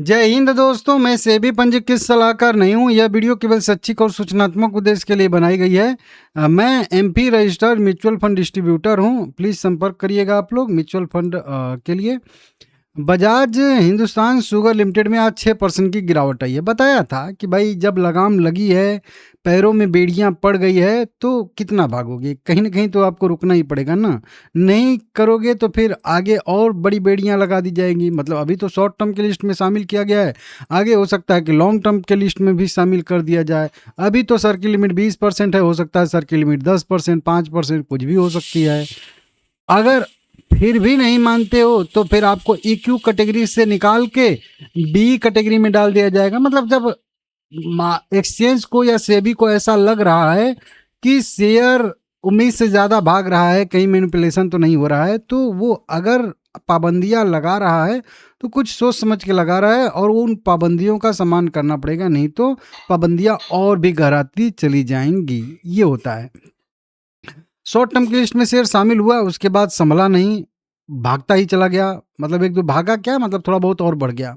जय हिंद दोस्तों, मैं सेबी पंजीकृत सलाहकार नहीं हूँ। यह वीडियो केवल शैक्षिक और सूचनात्मक उद्देश्य के लिए बनाई गई है। मैं MP registered mutual fund distributor हूँ। प्लीज़ संपर्क करिएगा आप लोग म्यूचुअल फंड के लिए। बजाज हिंदुस्तान शुगर लिमिटेड में आज 6% की गिरावट आई है। बताया था कि भाई जब लगाम लगी है, पैरों में बेड़ियां पड़ गई है, तो कितना भागोगे? कहीं ना कहीं तो आपको रुकना ही पड़ेगा ना। नहीं करोगे तो फिर आगे और बड़ी बेड़ियां लगा दी जाएंगी। मतलब अभी तो शॉर्ट टर्म की लिस्ट में शामिल किया गया है, आगे हो सकता है कि लॉन्ग टर्म के लिस्ट में भी शामिल कर दिया जाए। अभी तो सर की लिमिट 20% है, हो सकता है सर की लिमिट 10%, 5%, कुछ भी हो सकती है। अगर फिर भी नहीं मानते हो तो फिर आपको EQ कैटेगरी से निकाल के B कैटेगरी में डाल दिया जाएगा। मतलब जब एक्सचेंज को या सेबी को ऐसा लग रहा है कि शेयर उम्मीद से ज़्यादा भाग रहा है, कहीं मैनिपुलेशन तो नहीं हो रहा है, तो वो अगर पाबंदियां लगा रहा है तो कुछ सोच समझ के लगा रहा है और उन पाबंदियों का सम्मान करना पड़ेगा, नहीं तो पाबंदियां और भी गहराती चली जाएंगी। ये होता है। शॉर्ट टर्म की लिस्ट में शेयर शामिल हुआ, उसके बाद संभला नहीं, भागता ही चला गया। मतलब एक दो भागा क्या, मतलब थोड़ा बहुत और बढ़ गया।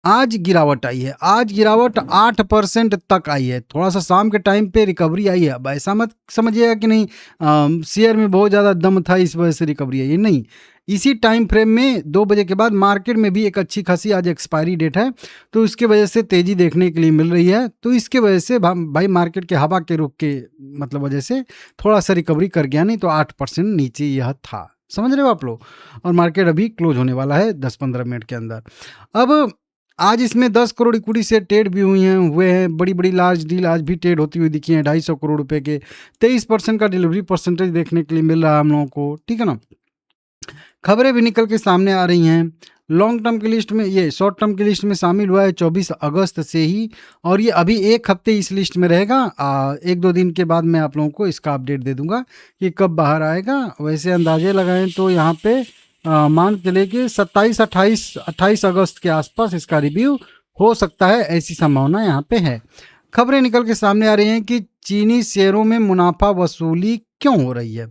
आज गिरावट आई है, आज गिरावट 8% तक आई है। थोड़ा सा शाम के टाइम पे रिकवरी आई है। अब ऐसा मत समझिएगा कि नहीं शेयर में बहुत ज़्यादा दम था इस वजह से रिकवरी आई है, नहीं। इसी टाइम फ्रेम में 2 बजे के बाद मार्केट में भी एक अच्छी खासी आज एक्सपायरी डेट है, तो इसके वजह से तेज़ी देखने के लिए मिल रही है। तो इसके वजह से भाई मार्केट के हवा के रुख के मतलब वजह से थोड़ा सा रिकवरी कर गया, नहीं तो 8% नीचे यह था। समझ रहे हो आप लोग? और मार्केट अभी क्लोज होने वाला है 10-15 मिनट के अंदर। अब आज इसमें 10 करोड़ इक्विटी से ट्रेड भी हुए हैं। बड़ी बड़ी लार्ज डील आज भी ट्रेड होती हुई दिखी है। 250 करोड़ रुपए के 23% का डिलीवरी परसेंटेज देखने के लिए मिल रहा है हम लोगों को। ठीक है ना। खबरें भी निकल के सामने आ रही हैं। लॉन्ग टर्म की लिस्ट में, ये शॉर्ट टर्म की लिस्ट में शामिल हुआ है 24 अगस्त से ही, और ये अभी एक हफ्ते इस लिस्ट में रहेगा। 1-2 दिन के बाद मैं आप लोगों को इसका अपडेट दे दूंगा कि कब बाहर आएगा। वैसे अंदाजे लगाएं तो यहाँ पे मान के लेके 27-28 अगस्त के आसपास इसका रिव्यू हो सकता है, ऐसी संभावना यहाँ पे है। खबरें निकल के सामने आ रही हैं कि चीनी शेयरों में मुनाफा वसूली क्यों हो रही है।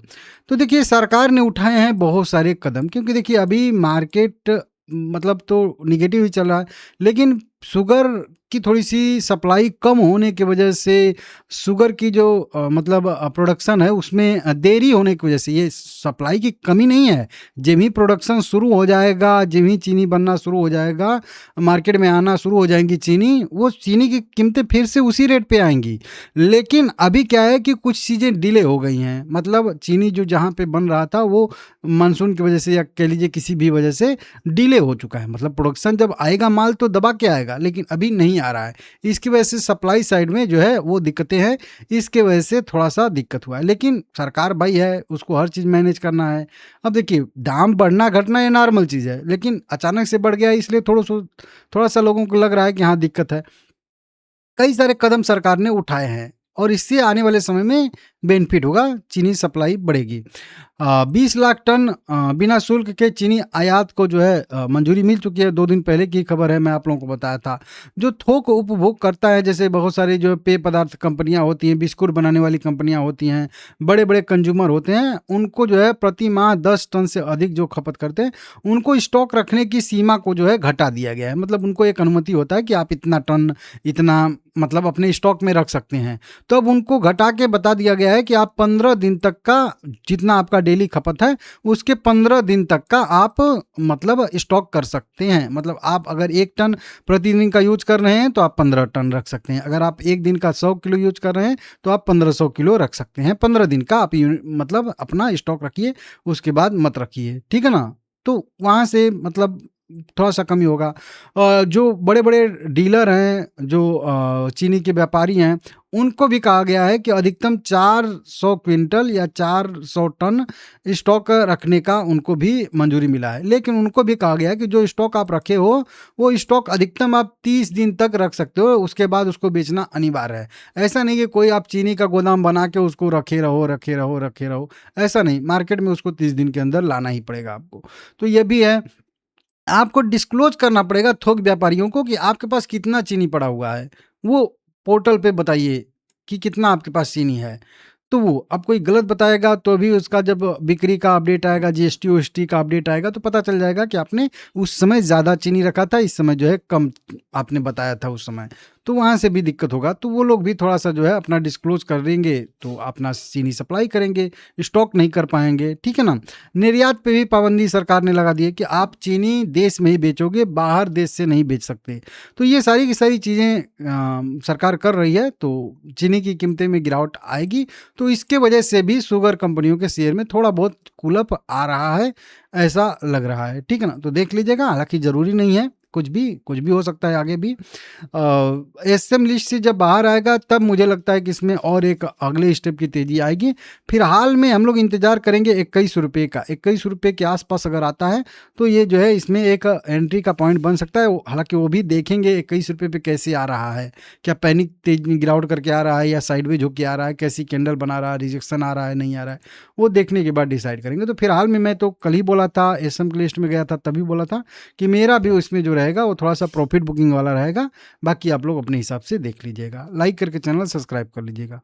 तो देखिए सरकार ने उठाए हैं बहुत सारे कदम, क्योंकि देखिए अभी मार्केट मतलब तो निगेटिव ही चल रहा है, लेकिन शुगर की थोड़ी सी सप्लाई कम होने की वजह से शुगर की जो मतलब प्रोडक्शन है उसमें देरी होने की वजह से, ये सप्लाई की कमी नहीं है। जब ही प्रोडक्शन शुरू हो जाएगा, जब ही चीनी बनना शुरू हो जाएगा, मार्केट में आना शुरू हो जाएंगी चीनी, वो चीनी की कीमतें फिर से उसी रेट पे आएंगी। लेकिन अभी क्या है कि कुछ चीज़ें डिले हो गई हैं। मतलब चीनी जो जहाँ पे बन रहा था वो मानसून की वजह से या कह लीजिए किसी भी वजह से डिले हो चुका है। मतलब प्रोडक्शन जब आएगा माल तो दबा के आएगा, लेकिन अभी नहीं आ रहा है। इसकी वजह से सप्लाई साइड में जो है वो दिक्कतें हैं। इसके वजह से थोड़ा सा दिक्कत हुआ है, लेकिन सरकार भाई है, उसको हर चीज़ मैनेज करना है। अब देखिए दाम बढ़ना घटना ये नॉर्मल चीज़ है, लेकिन अचानक से बढ़ गया इसलिए थोड़ा सा लोगों को लग रहा है कि हाँ दिक्कत है। कई सारे कदम सरकार ने उठाए हैं और इससे आने वाले समय में बेनिफिट होगा, चीनी सप्लाई बढ़ेगी। 20 लाख टन बिना शुल्क के चीनी आयात को जो है मंजूरी मिल चुकी है। 2 दिन पहले की खबर है, मैं आप लोगों को बताया था। जो थोक उपभोग करता है, जैसे बहुत सारी जो पेय पदार्थ कंपनियां होती हैं, बिस्कुट बनाने वाली कंपनियां होती हैं, बड़े बड़े कंज्यूमर होते हैं, उनको जो है प्रति माह 10 टन से अधिक जो खपत करते हैं, उनको स्टॉक रखने की सीमा को जो है घटा दिया गया है। मतलब उनको एक अनुमति होता है कि आप इतना टन, इतना मतलब अपने स्टॉक में रख सकते हैं। तो अब उनको घटा के बता दिया गया है कि आप 15 दिन तक का, जितना आपका डेली खपत है उसके 15 दिन तक का आप मतलब स्टॉक कर सकते हैं। मतलब आप अगर 1 टन प्रतिदिन का यूज कर रहे हैं तो आप 15 टन रख सकते हैं। अगर आप एक दिन का 100 किलो यूज कर रहे हैं तो आप 1500 किलो रख सकते हैं। 15 दिन का आप मतलब अपना स्टॉक रखिए, उसके बाद मत रखिए। ठीक है ना। तो वहाँ से मतलब थोड़ा सा कमी होगा। जो बड़े बड़े डीलर हैं, जो चीनी के व्यापारी हैं, उनको भी कहा गया है कि अधिकतम 400 क्विंटल या 400 टन स्टॉक रखने का उनको भी मंजूरी मिला है। लेकिन उनको भी कहा गया है कि जो स्टॉक आप रखे हो वो स्टॉक अधिकतम आप 30 दिन तक रख सकते हो, उसके बाद उसको बेचना अनिवार्य है। ऐसा नहीं कि कोई आप चीनी का गोदाम बना के उसको रखे रहो रखे रहो रखे रहो, ऐसा नहीं। मार्केट में उसको 30 दिन के अंदर लाना ही पड़ेगा आपको। तो ये भी है, आपको डिस्क्लोज करना पड़ेगा थोक व्यापारियों को कि आपके पास कितना चीनी पड़ा हुआ है। वो पोर्टल पे बताइए कि कितना आपके पास चीनी है। तो वो अब कोई गलत बताएगा तो भी उसका जब बिक्री का अपडेट आएगा, जीएसटी ओएसटी का अपडेट आएगा तो पता चल जाएगा कि आपने उस समय ज़्यादा चीनी रखा था, इस समय जो है कम आपने बताया था उस समय, तो वहाँ से भी दिक्कत होगा। तो वो लोग भी थोड़ा सा जो है अपना डिस्क्लोज करेंगे तो अपना चीनी सप्लाई करेंगे, स्टॉक नहीं कर पाएंगे, ठीक है ना। निर्यात पे भी पाबंदी सरकार ने लगा दी है कि आप चीनी देश में ही बेचोगे, बाहर देश से नहीं बेच सकते। तो ये सारी की सारी चीज़ें सरकार कर रही है, तो चीनी की कीमतें में गिरावट आएगी। तो इसके वजह से भी शुगर कंपनियों के शेयर में थोड़ा बहुत कूलअप आ रहा है, ऐसा लग रहा है, ठीक है ना। तो देख लीजिएगा, हालांकि ज़रूरी नहीं है, कुछ भी हो सकता है आगे भी। एसएम लिस्ट से जब बाहर आएगा तब मुझे लगता है कि इसमें और एक अगले स्टेप की तेज़ी आएगी। फिलहाल में हम लोग इंतज़ार करेंगे 21 रुपये का, 21 रुपये के आसपास अगर आता है तो ये जो है इसमें एक एंट्री का पॉइंट बन सकता है। हालांकि वो भी देखेंगे 21 रुपये पे कैसे आ रहा है, क्या पैनिक तेज गिरावट करके आ रहा है या साइडवेज होके आ रहा है, कैसी कैंडल बना रहा है, रिजेक्शन आ रहा है नहीं आ रहा है, वो देखने के बाद डिसाइड करेंगे। तो फिलहाल में मैं तो कल ही बोला था, एसएम की लिस्ट में गया था तभी बोला था कि मेरा भी उसमें जो रहेगा वो थोड़ा सा प्रॉफिट बुकिंग वाला रहेगा। बाकी आप लोग अपने हिसाब से देख लीजिएगा, लाइक करके चैनल सब्सक्राइब कर लीजिएगा।